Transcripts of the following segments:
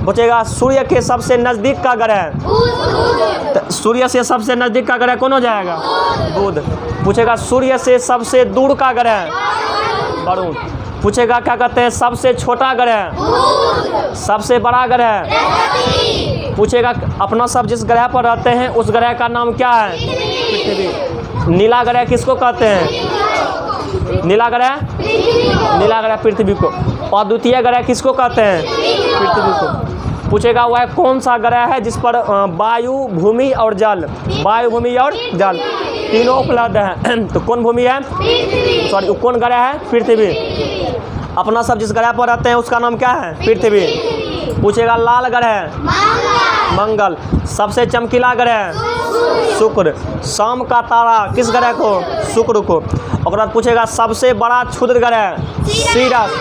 पूछेगा सूर्य के सबसे नज़दीक का ग्रह, सूर्य से सबसे नज़दीक का ग्रह कौन हो जाएगा? बुध। पूछेगा सूर्य से सबसे दूर का ग्रह, वरुण। पूछेगा क्या कहते हैं सबसे छोटा ग्रह, सबसे बड़ा ग्रह। पूछेगा अपना सब जिस ग्रह पर रहते हैं उस ग्रह का नाम क्या है? पृथ्वी। नीला ग्रह किसको कहते हैं? नीला ग्रह, नीला ग्रह पृथ्वी को। और द्वितीय ग्रह किसको कहते हैं? पृथ्वी को। पूछेगा वह कौन सा ग्रह है जिस पर वायु, भूमि और जल, वायु, भूमि और जल तीनों उपलब्ध हैं? तो कौन भूमि है? सॉरी, कौन ग्रह है? पृथ्वी। अपना सब जिस ग्रह पर रहते हैं उसका नाम क्या है? पृथ्वी। पूछेगा लाल ग्रह, मंगल। सबसे चमकीला ग्रह, शुक्र। शाम का तारा किस ग्रह को? शुक्र को। और बाद पूछेगा सबसे बड़ा क्षुद्र ग्रह, सीरस,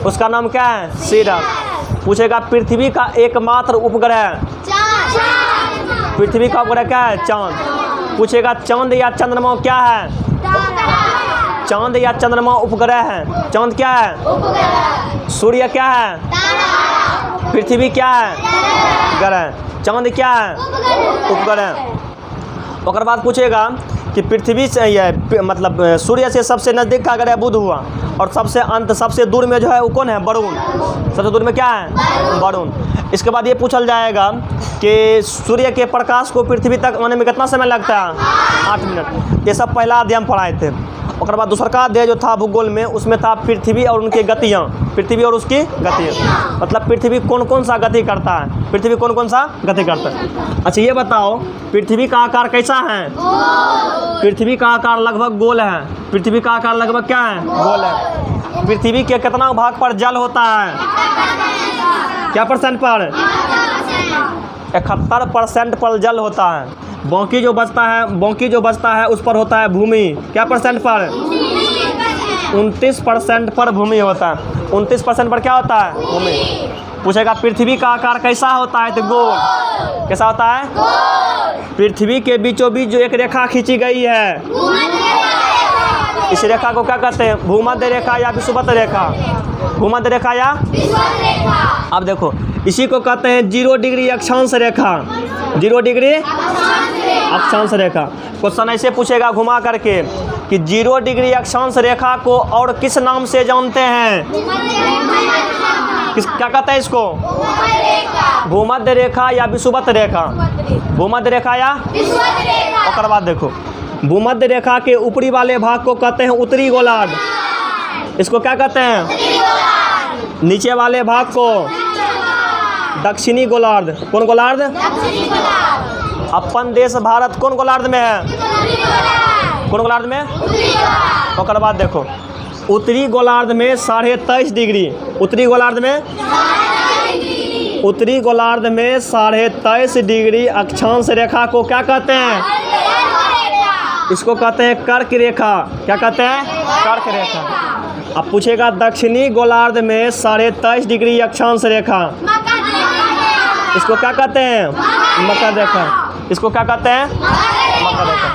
उसका नाम क्या है? सीरस। पूछेगा पृथ्वी का एकमात्र उपग्रह, पृथ्वी का उपग्रह क्या है? चांद। पूछेगा चांद या चंद्रमा क्या है? चांद या चंद्रमा उपग्रह है। चांद क्या है? सूर्य क्या है? पृथ्वी क्या है? ग्रह। चांद क्या है? उपग्रह। और बाद पूछेगा कि पृथ्वी से ये मतलब सूर्य से सबसे नज़दीक का ग्रह बुध हुआ और सबसे अंत सबसे दूर में जो है वो कौन है? वरुण। सबसे दूर में क्या है? वरुण। इसके बाद ये पूछल जाएगा कि सूर्य के प्रकाश को पृथ्वी तक आने में कितना समय लगता है? 8 मिनट। ये सब पहला अध्याय हम पढ़ाए थे। और बाद दूसरा का अध्याय जो था भूगोल में, उसमें था पृथ्वी और उनकी गतियाँ, पृथ्वी और उसकी गतियाँ। मतलब पृथ्वी कौन कौन सा गति करता है, पृथ्वी कौन कौन सा गति करता है। अच्छा ये बताओ पृथ्वी का आकार कैसा है? पृथ्वी का आकार लगभग गोल है। पृथ्वी का आकार लगभग क्या है? गोल है। पृथ्वी के कितना भाग पर जल होता है? क्या परसेंट पर? 71% पर जल होता है। बाकी जो बचता है उस पर होता है भूमि। क्या परसेंट पर? 29% पर भूमि होता है। 29% पर क्या होता है? भूमि। पूछेगा पृथ्वी का आकार कैसा होता है? तो गोल। कैसा होता है? पृथ्वी के बीचों बीच जो एक रेखा खींची गई है, इस रेखा को क्या कहते हैं? भूमध्य रेखा या विषुवत रेखा। भूमध्य रेखा या अब देखो इसी को कहते हैं 0 डिग्री अक्षांश रेखा। 0 डिग्री अक्षांश रेखा। क्वेश्चन ऐसे पूछेगा घुमा करके कि 0 डिग्री अक्षांश रेखा को और किस नाम से जानते हैं? क्या कहते हैं इसको? भूमध्य रेखा या विषुवत रेखा। भूमध्य रेखा या और बाद देखो भूमध्य रेखा के ऊपरी वाले भाग को कहते हैं उत्तरी गोलार्ध। इसको क्या कहते हैं? नीचे वाले भाग को दक्षिणी गोलार्ध। कौन गोलार्ध? अपन देश भारत कौन गोलार्ध में है? कौन गोलार्ध में? और बाद देखो उत्तरी गोलार्ध में 23.5 डिग्री। उत्तरी गोलार्ध में 23.5 डिग्री अक्षांश रेखा को क्या कहते हैं? इसको कहते हैं कर्क रेखा। क्या कहते हैं? कर्क रेखा। अब पूछेगा दक्षिणी गोलार्ध में 23.5 डिग्री अक्षांश रेखा, इसको क्या कहते हैं? मकर रेखा। इसको क्या कहते हैं? मकर रेखा।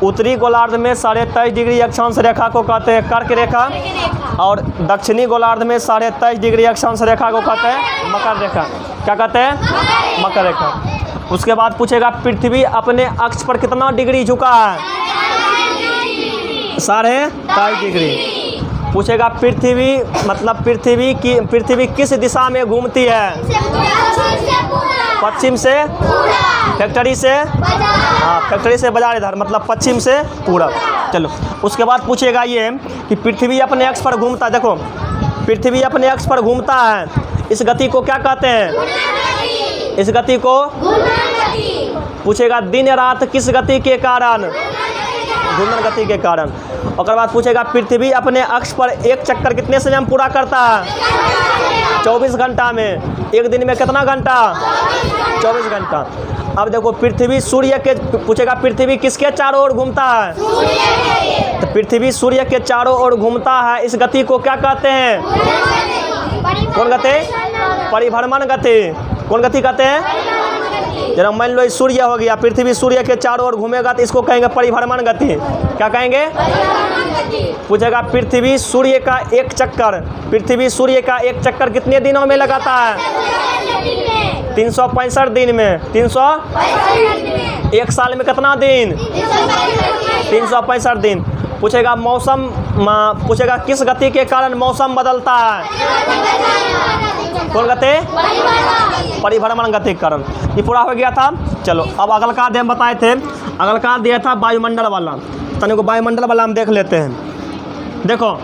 उत्तरी गोलार्ध में 23.5 डिग्री अक्षांश रेखा को कहते हैं कर्क रेखा और दक्षिणी गोलार्ध में 23.5 डिग्री अक्षांश रेखा को कहते हैं मकर रेखा। क्या कहते हैं? मकर रेखा। उसके बाद पूछेगा पृथ्वी अपने अक्ष पर कितना डिग्री झुका है? 23.5 डिग्री। पूछेगा पृथ्वी मतलब पृथ्वी किस दिशा में घूमती है? पश्चिम से फैक्ट्री से, हाँ फैक्ट्री से बाजार इधर, मतलब पश्चिम से पूरब। चलो उसके बाद पूछेगा ये कि पृथ्वी अपने अक्ष पर घूमता है। देखो पृथ्वी अपने अक्ष पर घूमता है, इस गति को क्या कहते हैं? इस गति को पूछेगा दिन रात किस गति के कारण? घूर्णन गति के कारण। और बाद पूछेगा पृथ्वी अपने अक्ष पर एक चक्कर कितने समय में पूरा करता है? 24 घंटा में। एक दिन में कितना घंटा? 24 घंटा। अब देखो पृथ्वी सूर्य के, पूछेगा पृथ्वी किसके चारों ओर घूमता है? तो पृथ्वी सूर्य के चारों ओर घूमता है, इस गति को क्या कहते हैं? कौन गति? परिभ्रमण गति। कौन गति कहते हैं? जरा मान लो सूर्य हो गया, पृथ्वी सूर्य के चारों ओर घूमेगा तो इसको कहेंगे परिभ्रमण गति। क्या कहेंगे? पूछेगा पृथ्वी सूर्य का एक चक्कर कितने दिनों में लगाता है? 365 दिन में 1 साल में कितना दिन? 365 दिन। पूछेगा मौसम, पूछेगा किस गति के कारण मौसम बदलता है? कौन गति? परिभ्रमण गति के कारण। ये पूरा हो गया था। चलो अब अगल का अध्ययन बताए थे, अगल का दिया था वायुमंडल वाला। तनिक को वायुमंडल वाला हम देख लेते हैं। देखो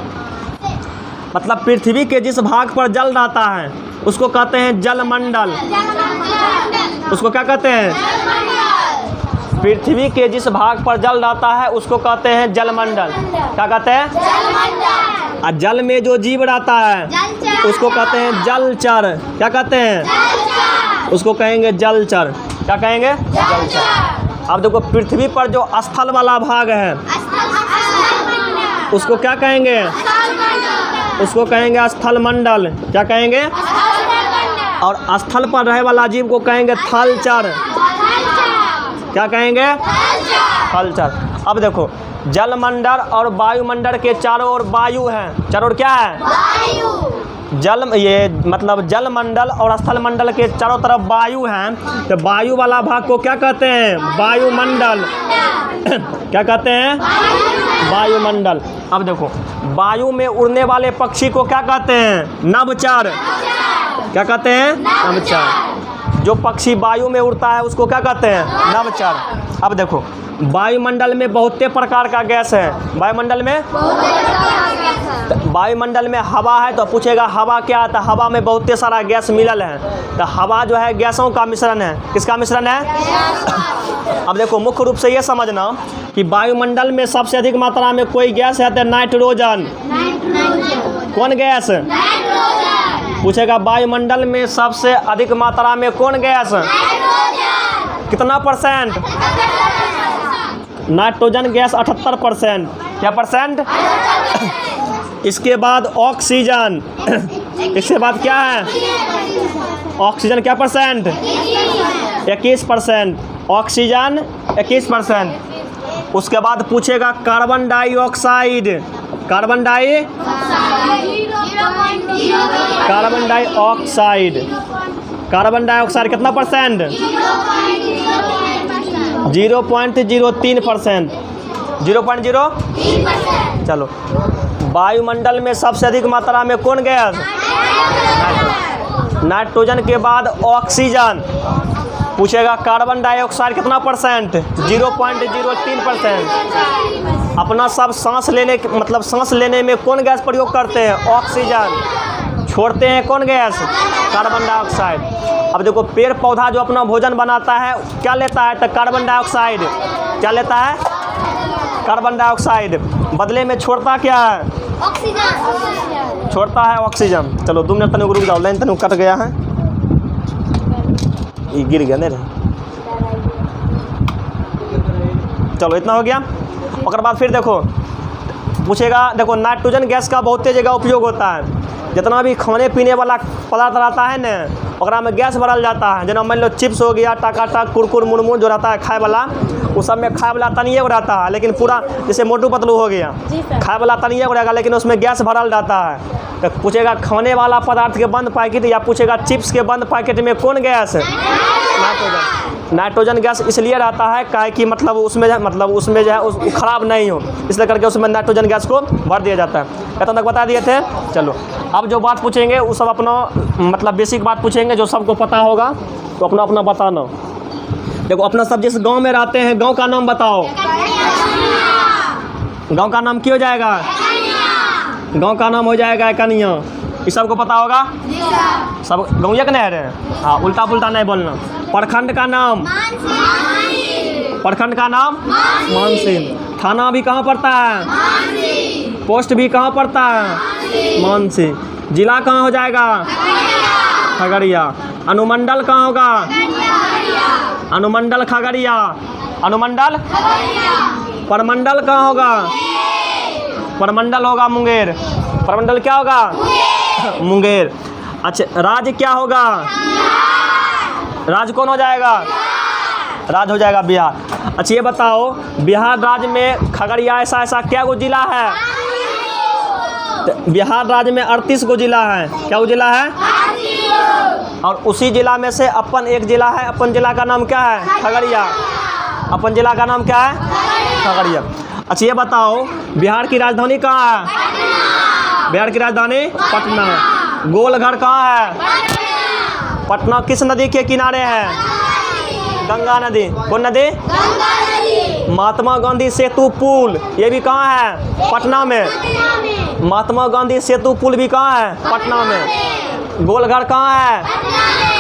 मतलब पृथ्वी के जिस भाग पर जल रहता है उसको कहते हैं जलमंडल। उसको क्या कहते हैं? पृथ्वी के जिस भाग पर जल रहता है उसको कहते हैं जलमंडल। क्या कहते हैं? और जल में जो जीव रहता है उसको कहते हैं जलचर। क्या कहते हैं? उसको कहेंगे जलचर। क्या कहेंगे? जलचर। अब देखो पृथ्वी पर जो स्थल वाला भाग है उसको क्या कहेंगे? उसको कहेंगे स्थल मंडल। क्या कहेंगे? और स्थल पर रहे वाला जीव को कहेंगे थलचर। क्या कहेंगे? थलचर। अब देखो जलमंडल और वायुमंडल के चारों ओर वायु है। चारों ओर क्या है? जल, ये मतलब जलमंडल और स्थल मंडल के चारों तरफ वायु है। तो वायु वाला भाग को क्या कहते हैं? वायुमंडल। क्या कहते हैं? वायुमंडल। अब देखो वायु में उड़ने वाले पक्षी को क्या कहते हैं? नभचर। क्या कहते हैं? नभचर। जो पक्षी वायु में उड़ता है उसको क्या कहते हैं? नभचर। अब देखो वायुमंडल में बहुत प्रकार का गैस है। वायुमंडल में हवा है। तो पूछेगा हवा क्या है? तो हवा में बहुत सारा गैस मिलल है। तो हवा जो है गैसों का मिश्रण है। किसका मिश्रण है? अब देखो मुख्य रूप से ये समझना कि वायुमंडल में सबसे अधिक मात्रा में कोई गैस है तो नाइट्रोजन। कौन गैस? पूछेगा वायुमंडल में सबसे अधिक मात्रा में कौन गैस? कितना परसेंट? Nitrogen gas 78%। क्या परसेंट? इसके बाद ऑक्सीजन। इसके बाद क्या है? ऑक्सीजन क्या परसेंट? 21%। ऑक्सीजन 21%। उसके बाद पूछेगा carbon dioxide. Carbon dioxide. Carbon dioxide कितना परसेंट? 0.03%। 0.03%। चलो वायुमंडल में सबसे अधिक मात्रा में कौन गैस? नाइट्रोजन के बाद ऑक्सीजन। पूछेगा कार्बन डाइऑक्साइड कितना परसेंट? 0.03%। अपना सब सांस लेने मतलब सांस लेने में कौन गैस प्रयोग करते हैं? ऑक्सीजन। छोड़ते हैं कौन गैस? Carbon dioxide. अब देखो पेड़ पौधा जो अपना भोजन बनाता है क्या लेता है? तो कार्बन डाइऑक्साइड। क्या लेता है? Carbon dioxide. बदले में छोड़ता क्या है? ऑक्सीजन। छोड़ता है ऑक्सीजन। चलो 2 मिनट तनिक रुक जाओ, लाइन तनिक कट गया है, ये गिर गया नहीं रहे। चलो इतना हो गया। और बाद फिर देखो पूछेगा, देखो नाइट्रोजन गैस का बहुत जगह उपयोग होता है। जितना भी खाने पीने वाला पदार्थ रहता है न ओकरा में गैस भरल जाता है। जना मान लो चिप्स हो गया, टाका कुरकुर मुरमुर जो रहता है खाए वाला, उस सब में खाए वाला तनिए रहता है, लेकिन पूरा जैसे मोटू पतलू हो गया खाए वाला तनिए रहेगा, लेकिन उसमें गैस भरल रहता है। तो पूछेगा खाने वाला पदार्थ के बंद पैकेट या पूछेगा चिप्स के बंद पैकेट में कौन गैस है? नाइट्रोजन। नाइट्रोजन गैस इसलिए रहता है काहे कि मतलब उसमें जो है उस ख़राब नहीं हो, इसलिए करके उसमें नाइट्रोजन गैस को भर दिया जाता है। कितना तक बता दिए थे। चलो अब जो बात पूछेंगे वो सब अपना मतलब बेसिक बात पूछेंगे जो सबको पता होगा, तो अपना अपना बताना। देखो अपना सब जिस गांव में रहते हैं गांव का नाम बताओ। गांव का नाम क्या हो जाएगा? गांव का नाम हो जाएगा कनिया। ये सबको पता होगा? सब गाँव एक नहीं रहे। हाँ उल्टा पुल्टा नहीं बोलना। प्रखंड का नाम? प्रखंड का नाम मानसिंह। थाना भी कहाँ पड़ता है? पोस्ट भी कहाँ पड़ता है? मानसिंह। जिला कहाँ हो जाएगा? खगड़िया। अनुमंडल कहाँ होगा? अनुमंडल खगड़िया। अनुमंडल परमंडल कहाँ होगा? परमंडल होगा मुंगेर। परमंडल क्या होगा? मुंगेर। अच्छा राज्य क्या होगा? राज्य कौन हो जाएगा? राज्य हो जाएगा बिहार। अच्छा ये बताओ बिहार राज्य में खगड़िया ऐसा क्या गो जिला है? बिहार राज्य में 38 गो जिला है। क्या वो जिला है? और उसी जिला में से अपन एक जिला है, अपन जिला का नाम क्या है? खगड़िया। अपन जिला का नाम क्या है? खगड़िया। अच्छा ये बताओ, बिहार की राजधानी कहाँ है? बिहार की राजधानी पटना। गोलघर कहाँ है? पटना किस नदी के किनारे है? गंगा नदी। कौन नदी? महात्मा गांधी सेतु पुल, ये भी कहाँ है? पटना में। महात्मा गांधी सेतु पुल भी कहाँ है? पटना में। गोलघर कहाँ है?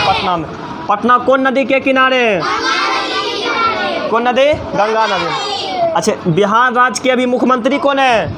पटना में। पटना कौन नदी के किनारे? कौन नदी? गंगा नदी। अच्छा, बिहार राज्य के अभी मुख्यमंत्री कौन है?